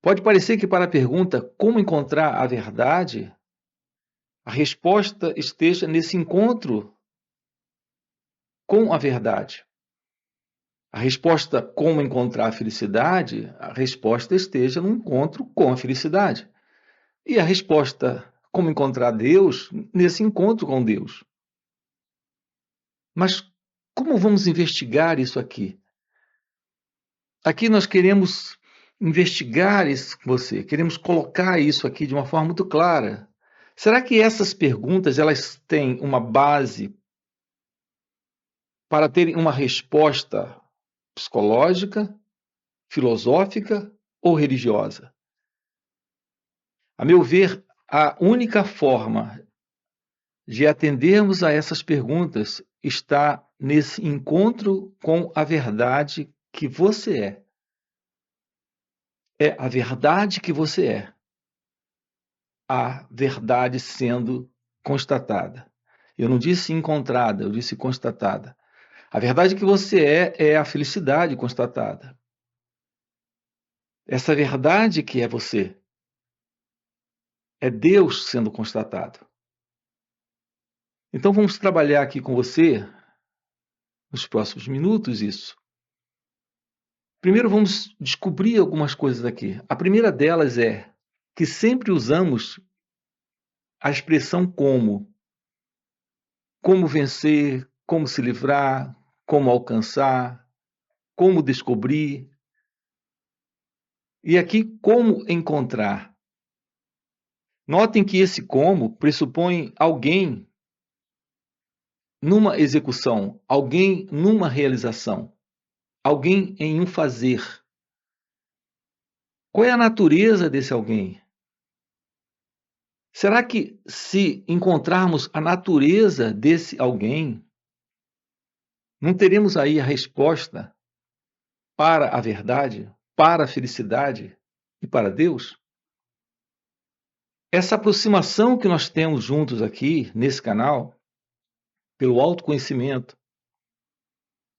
Pode parecer que para a pergunta como encontrar a verdade, a resposta esteja nesse encontro com a verdade. A resposta como encontrar a felicidade, a resposta esteja no encontro com a felicidade. E a resposta como encontrar Deus, nesse encontro com Deus. Mas como vamos investigar isso aqui? Aqui nós queremos investigar isso com você, queremos colocar isso aqui de uma forma muito clara. Será que essas perguntas elas têm uma base para terem uma resposta psicológica, filosófica ou religiosa? A meu ver, a única forma de atendermos a essas perguntas está nesse encontro com a verdade que você é. É a verdade que você é. A verdade sendo constatada. Eu não disse encontrada, eu disse constatada. A verdade que você é a felicidade constatada. Essa verdade que é você é Deus sendo constatado. Então vamos trabalhar aqui com você nos próximos minutos isso. Primeiro vamos descobrir algumas coisas aqui. A primeira delas é que sempre usamos a expressão como. Como vencer, como se livrar, como alcançar, como descobrir. E aqui, como encontrar. Notem que esse como pressupõe alguém numa execução, alguém numa realização, alguém em um fazer. Qual é a natureza desse alguém? Será que se encontrarmos a natureza desse alguém, não teremos aí a resposta para a verdade, para a felicidade e para Deus? Essa aproximação que nós temos juntos aqui nesse canal, pelo autoconhecimento,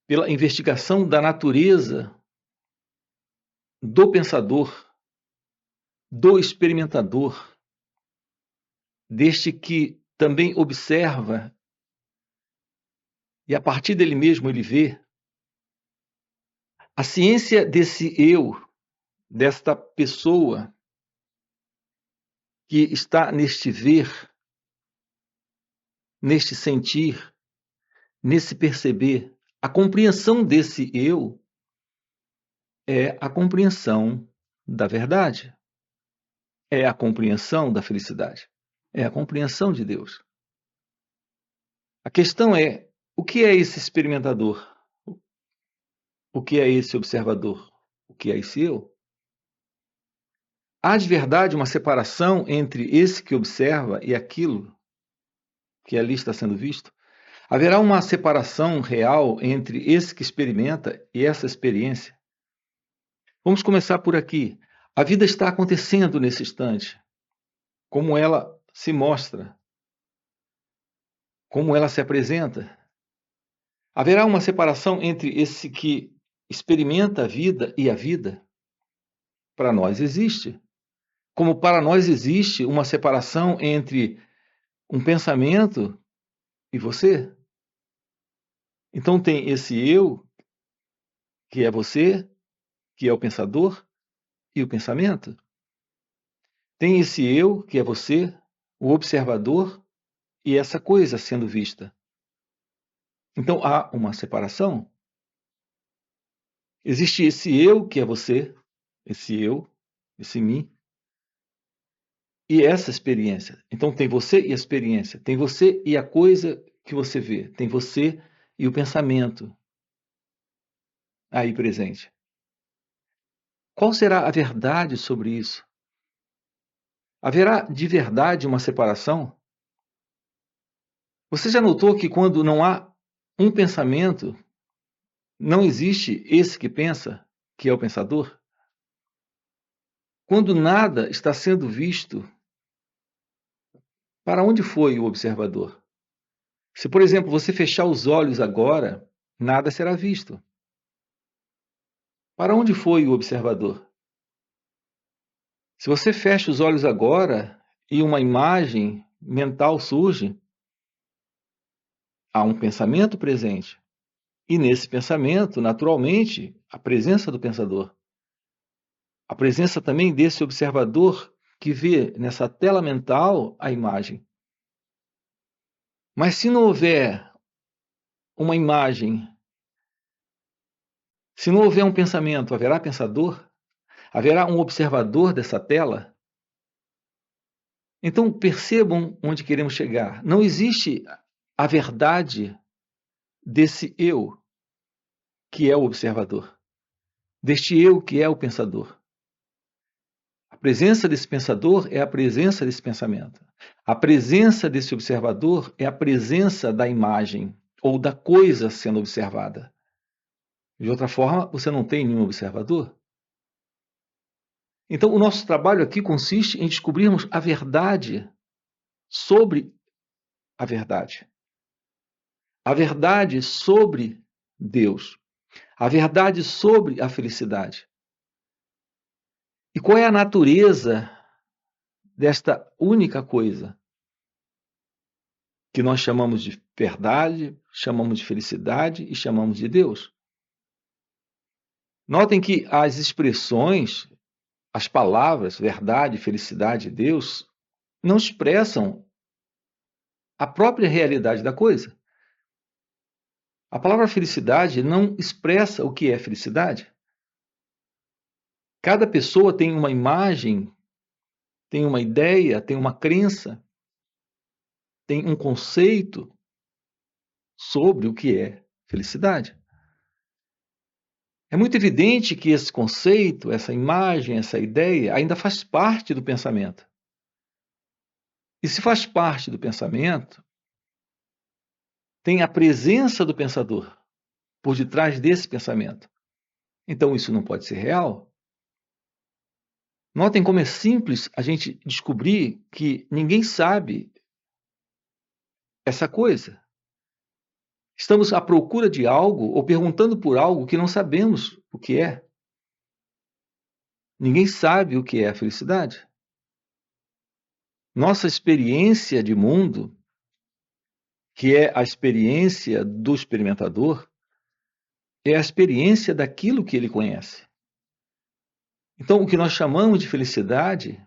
pela investigação da natureza do pensador, do experimentador, deste que também observa e a partir dele mesmo ele vê, a ciência desse eu, desta pessoa que está neste ver, neste sentir, nesse perceber, a compreensão desse eu é a compreensão da verdade, é a compreensão da felicidade, é a compreensão de Deus. A questão é, o que é esse experimentador? O que é esse observador? O que é esse eu? Há de verdade uma separação entre esse que observa e aquilo que ali está sendo visto? Haverá uma separação real entre esse que experimenta e essa experiência? Vamos começar por aqui. A vida está acontecendo nesse instante. Como ela se mostra? Como ela se apresenta? Haverá uma separação entre esse que experimenta a vida e a vida? Para nós existe. Como para nós existe uma separação entre um pensamento e você? Então tem esse eu, que é você, que é o pensador, e o pensamento. Tem esse eu, que é você, o observador, e essa coisa sendo vista. Então há uma separação. Existe esse eu, que é você, esse eu, esse mim, e essa experiência. Então tem você e a experiência, tem você e a coisa que você vê, tem você e o pensamento aí presente. Qual será a verdade sobre isso? Haverá de verdade uma separação? Você já notou que quando não há um pensamento, não existe esse que pensa, que é o pensador? Quando nada está sendo visto, para onde foi o observador? Se, por exemplo, você fechar os olhos agora, nada será visto. Para onde foi o observador? Se você fecha os olhos agora e uma imagem mental surge, há um pensamento presente. E nesse pensamento, naturalmente, a presença do pensador. A presença também desse observador que vê nessa tela mental a imagem. Mas se não houver uma imagem, se não houver um pensamento, haverá pensador? Haverá um observador dessa tela? Então percebam onde queremos chegar. Não existe a verdade desse eu que é o observador, deste eu que é o pensador. A presença desse pensador é a presença desse pensamento. A presença desse observador é a presença da imagem ou da coisa sendo observada. De outra forma, você não tem nenhum observador. Então, o nosso trabalho aqui consiste em descobrirmos a verdade sobre a verdade. A verdade sobre Deus. A verdade sobre a felicidade. E qual é a natureza desta única coisa que nós chamamos de verdade, chamamos de felicidade e chamamos de Deus? Notem que as expressões, as palavras verdade, felicidade e Deus não expressam a própria realidade da coisa. A palavra felicidade não expressa o que é felicidade. Cada pessoa tem uma imagem, tem uma ideia, tem uma crença, tem um conceito sobre o que é felicidade. É muito evidente que esse conceito, essa imagem, essa ideia ainda faz parte do pensamento. E se faz parte do pensamento, tem a presença do pensador por detrás desse pensamento. Então isso não pode ser real. Notem como é simples a gente descobrir que ninguém sabe essa coisa. Estamos à procura de algo ou perguntando por algo que não sabemos o que é. Ninguém sabe o que é a felicidade. Nossa experiência de mundo, que é a experiência do experimentador, é a experiência daquilo que ele conhece. Então, o que nós chamamos de felicidade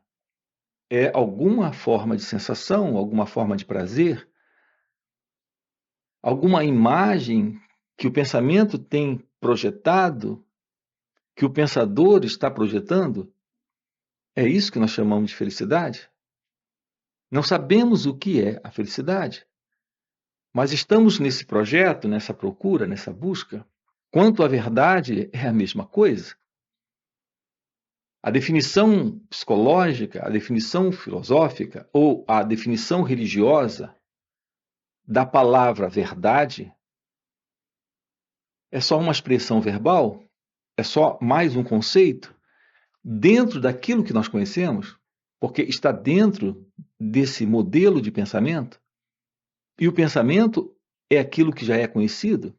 é alguma forma de sensação, alguma forma de prazer, alguma imagem que o pensamento tem projetado, que o pensador está projetando. É isso que nós chamamos de felicidade? Não sabemos o que é a felicidade, mas estamos nesse projeto, nessa procura, nessa busca. Quanto à verdade, é a mesma coisa. A definição psicológica, a definição filosófica ou a definição religiosa da palavra verdade é só uma expressão verbal? É só mais um conceito dentro daquilo que nós conhecemos? Porque está dentro desse modelo de pensamento? E o pensamento é aquilo que já é conhecido?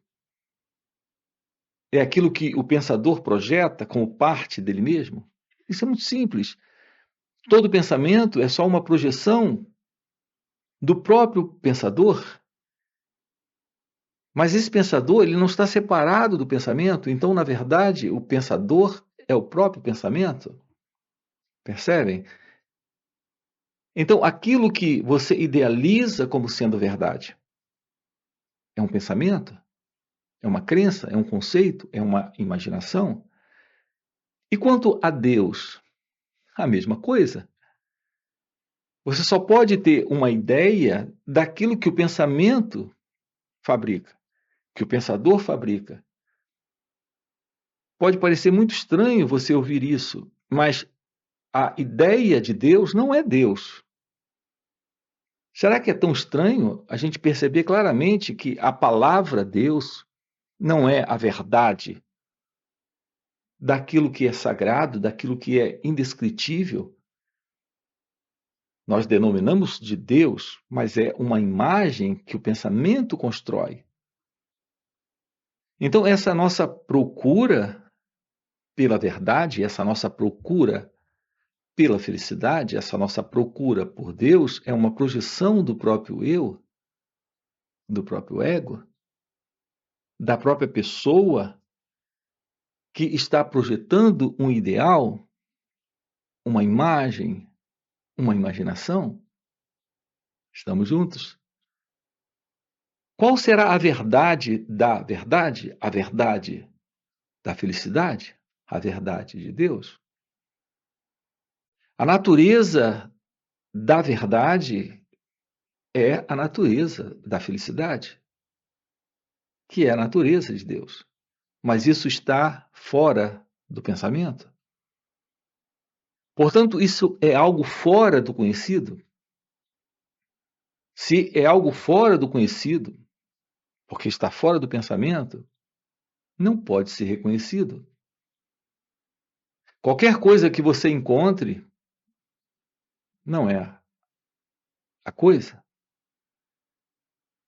É aquilo que o pensador projeta como parte dele mesmo? Isso é muito simples. Todo pensamento é só uma projeção do próprio pensador. Mas esse pensador ele não está separado do pensamento, então, na verdade, o pensador é o próprio pensamento. Percebem? Então, aquilo que você idealiza como sendo verdade é um pensamento, é uma crença, é um conceito, é uma imaginação. E quanto a Deus, a mesma coisa. Você só pode ter uma ideia daquilo que o pensamento fabrica, que o pensador fabrica. Pode parecer muito estranho você ouvir isso, mas a ideia de Deus não é Deus. Será que é tão estranho a gente perceber claramente que a palavra Deus não é a verdade daquilo que é sagrado, daquilo que é indescritível? Nós denominamos de Deus, mas é uma imagem que o pensamento constrói. Então, essa nossa procura pela verdade, essa nossa procura pela felicidade, essa nossa procura por Deus, é uma projeção do próprio eu, do próprio ego, da própria pessoa que está projetando um ideal, uma imagem, uma imaginação? Estamos juntos? Qual será a verdade da verdade? A verdade da felicidade? A verdade de Deus? A natureza da verdade é a natureza da felicidade, que é a natureza de Deus. Mas isso está fora do pensamento. Portanto, isso é algo fora do conhecido. Se é algo fora do conhecido, porque está fora do pensamento, não pode ser reconhecido. Qualquer coisa que você encontre não é a coisa,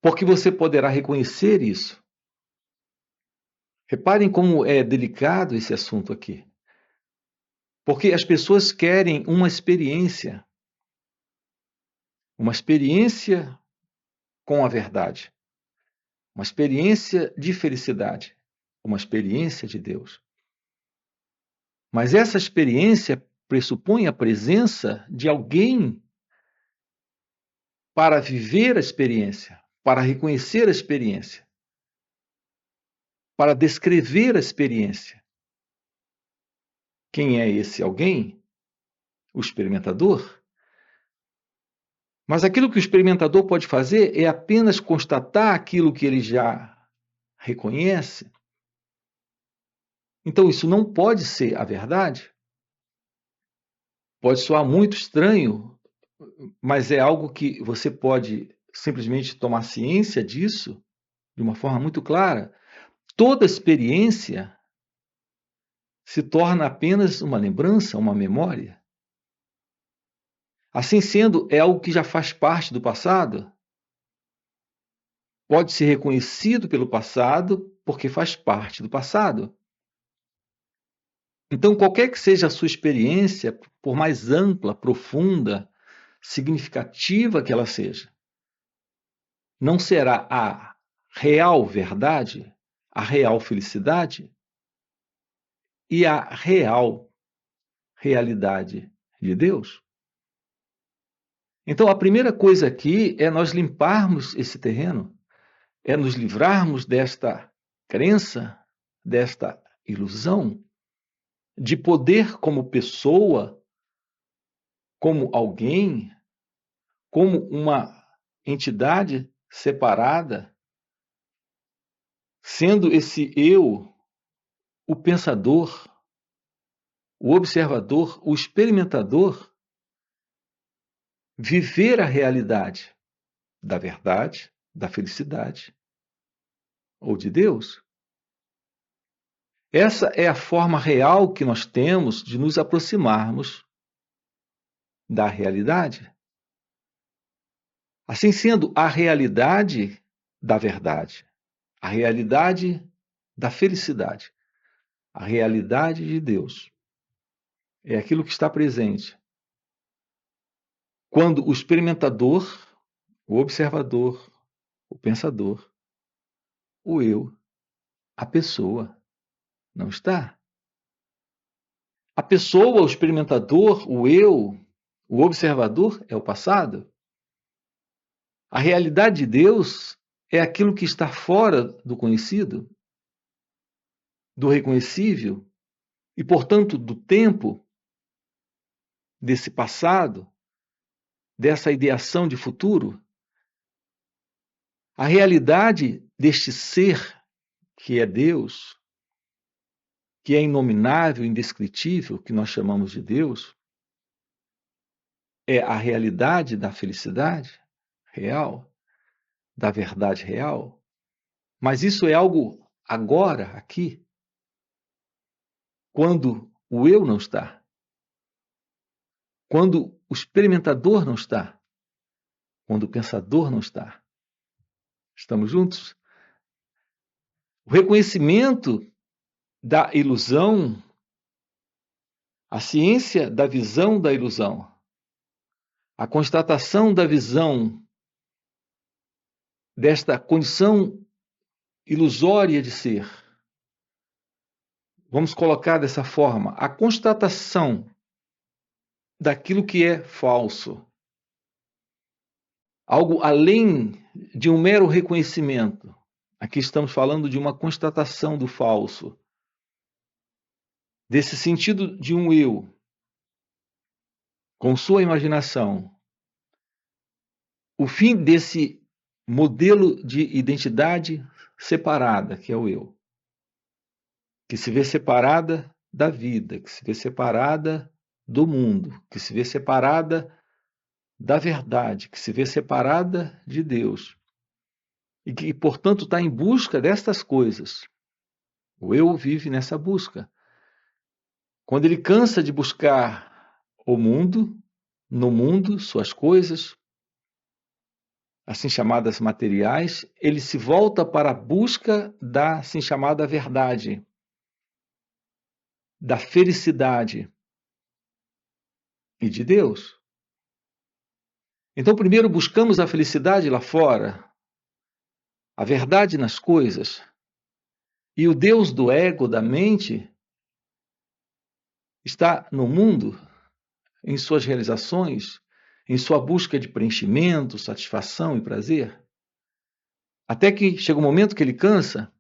porque você poderá reconhecer isso. Reparem como é delicado esse assunto aqui. Porque as pessoas querem uma experiência com a verdade, uma experiência de felicidade, uma experiência de Deus. Mas essa experiência pressupõe a presença de alguém para viver a experiência, para reconhecer a experiência, para descrever a experiência. Quem é esse alguém? O experimentador? Mas aquilo que o experimentador pode fazer é apenas constatar aquilo que ele já reconhece. Então, isso não pode ser a verdade. Pode soar muito estranho, mas é algo que você pode simplesmente tomar ciência disso de uma forma muito clara. Toda experiência se torna apenas uma lembrança, uma memória. Assim sendo, é algo que já faz parte do passado. Pode ser reconhecido pelo passado porque faz parte do passado. Então, qualquer que seja a sua experiência, por mais ampla, profunda, significativa que ela seja, não será a real verdade, a real felicidade e a real realidade de Deus. Então, a primeira coisa aqui é nós limparmos esse terreno, é nos livrarmos desta crença, desta ilusão de poder como pessoa, como alguém, como uma entidade separada, sendo esse eu o pensador, o observador, o experimentador, viver a realidade da verdade, da felicidade ou de Deus. Essa é a forma real que nós temos de nos aproximarmos da realidade. Assim sendo, a realidade da verdade, a realidade da felicidade, a realidade de Deus, é aquilo que está presente quando o experimentador, o observador, o pensador, o eu, a pessoa, não está. A pessoa, o experimentador, o eu, o observador é o passado. A realidade de Deus é aquilo que está fora do conhecido, do reconhecível e, portanto, do tempo, desse passado, dessa ideação de futuro. A realidade deste ser que é Deus, que é inominável, indescritível, que nós chamamos de Deus, é a realidade da felicidade real, da verdade real. Mas isso é algo agora, aqui, quando o eu não está, quando o experimentador não está, quando o pensador não está. Estamos juntos? O reconhecimento da ilusão A ciência da visão da ilusão, a constatação da visão desta condição ilusória de ser. Vamos colocar dessa forma, a constatação daquilo que é falso. Algo além de um mero reconhecimento. Aqui estamos falando de uma constatação do falso. Desse sentido de um eu, com sua imaginação. O fim desse modelo de identidade separada, que é o eu. Que se vê separada da vida, que se vê separada do mundo, que se vê separada da verdade, que se vê separada de Deus. E que, portanto, está em busca destas coisas. O eu vive nessa busca. Quando ele cansa de buscar o mundo, no mundo, suas coisas, assim chamadas materiais, ele se volta para a busca da assim chamada verdade, da felicidade e de Deus. Então, primeiro buscamos a felicidade lá fora, a verdade nas coisas, e o Deus do ego, da mente, está no mundo, em suas realizações, em sua busca de preenchimento, satisfação e prazer. Até que chega um momento que ele cansa,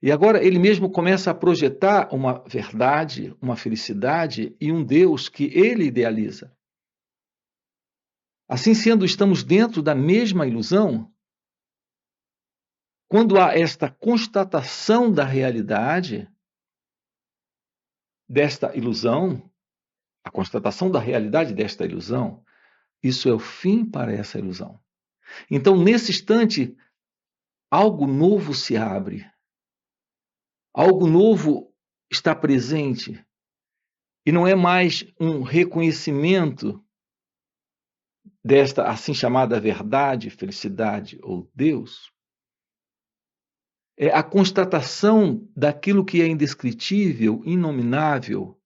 e agora ele mesmo começa a projetar uma verdade, uma felicidade e um Deus que ele idealiza. Assim sendo, estamos dentro da mesma ilusão. Quando há esta constatação da realidade, desta ilusão, a constatação da realidade desta ilusão, isso é o fim para essa ilusão. Então, nesse instante, algo novo se abre. Algo novo está presente. E não é mais um reconhecimento desta assim chamada verdade, felicidade ou Deus. É a constatação daquilo que é indescritível, inominável.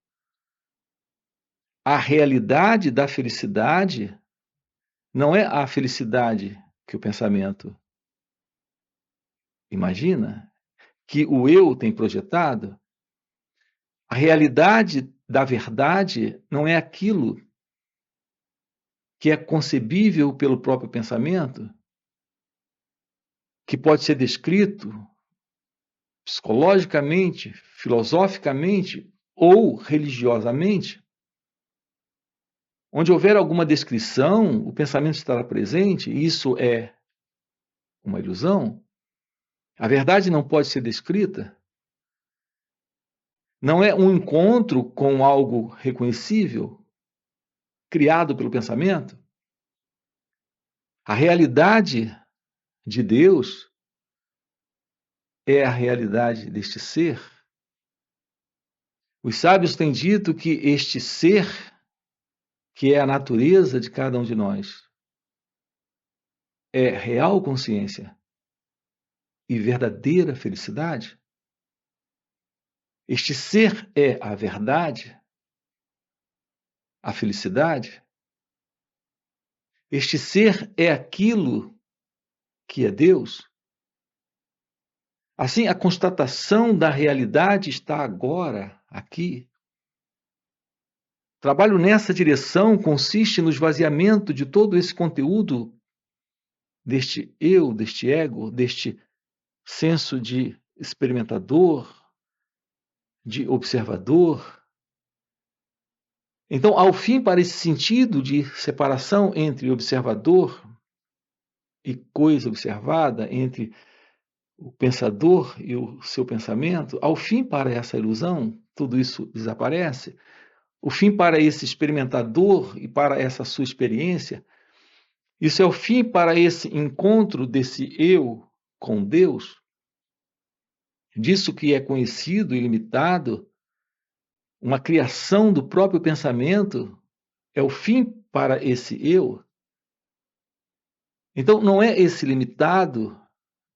A realidade da felicidade não é a felicidade que o pensamento imagina, que o eu tem projetado. A realidade da verdade não é aquilo que é concebível pelo próprio pensamento, que pode ser descrito psicologicamente, filosoficamente ou religiosamente. Onde houver alguma descrição, o pensamento estará presente, e isso é uma ilusão. A verdade não pode ser descrita. Não é um encontro com algo reconhecível, criado pelo pensamento. A realidade de Deus é a realidade deste ser. Os sábios têm dito que este ser, que é a natureza de cada um de nós, é real consciência e verdadeira felicidade. Este ser é a verdade, a felicidade. Este ser é aquilo que é Deus. Assim, a constatação da realidade está agora, aqui. Trabalho nessa direção consiste no esvaziamento de todo esse conteúdo deste eu, deste ego, deste senso de experimentador, de observador. Então, ao fim, para esse sentido de separação entre observador e coisa observada, entre o pensador e o seu pensamento, ao fim, para essa ilusão, tudo isso desaparece. O fim para esse experimentador e para essa sua experiência, isso é o fim para esse encontro desse eu com Deus, disso que é conhecido e limitado, uma criação do próprio pensamento, é o fim para esse eu. Então, não é esse limitado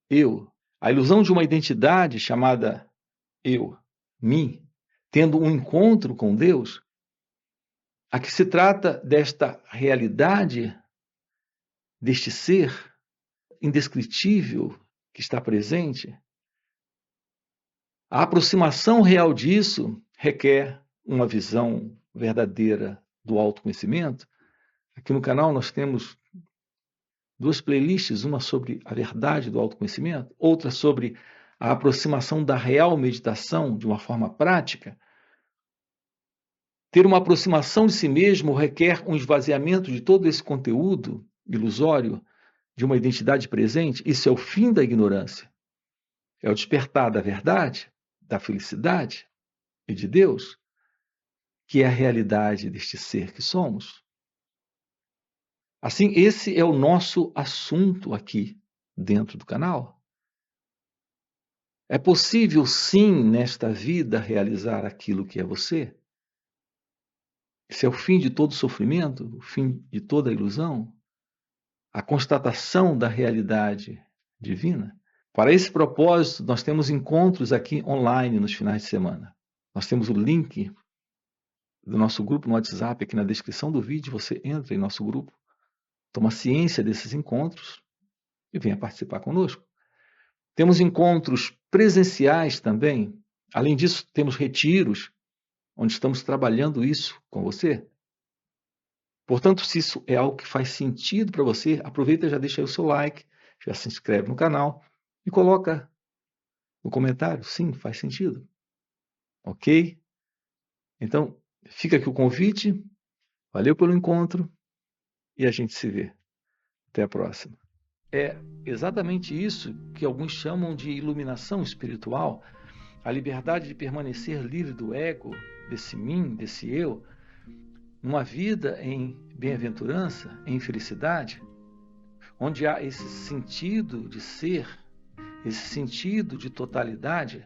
eu, a ilusão de uma identidade chamada eu, mim, tendo um encontro com Deus, aqui se trata desta realidade, deste ser indescritível que está presente. A aproximação real disso requer uma visão verdadeira do autoconhecimento. Aqui no canal nós temos 2 playlists, uma sobre a verdade do autoconhecimento, outra sobre a aproximação da real meditação de uma forma prática. Ter uma aproximação de si mesmo requer um esvaziamento de todo esse conteúdo ilusório de uma identidade presente. Isso é o fim da ignorância. É o despertar da verdade, da felicidade e de Deus, que é a realidade deste ser que somos. Assim, esse é o nosso assunto aqui dentro do canal. É possível, sim, nesta vida, realizar aquilo que é você? Esse é o fim de todo sofrimento, o fim de toda ilusão, a constatação da realidade divina. Para esse propósito, nós temos encontros aqui online nos finais de semana. Nós temos o link do nosso grupo no WhatsApp aqui na descrição do vídeo. Você entra em nosso grupo, toma ciência desses encontros e venha participar conosco. Temos encontros presenciais também. Além disso, temos retiros, onde estamos trabalhando isso com você. Portanto, se isso é algo que faz sentido para você, aproveita e já deixa aí o seu like, já se inscreve no canal e coloca no comentário, sim, faz sentido. Ok? Então, fica aqui o convite. Valeu pelo encontro e a gente se vê. Até a próxima. É exatamente isso que alguns chamam de iluminação espiritual, a liberdade de permanecer livre do ego, desse mim, desse eu, numa vida em bem-aventurança, em felicidade, onde há esse sentido de ser, esse sentido de totalidade,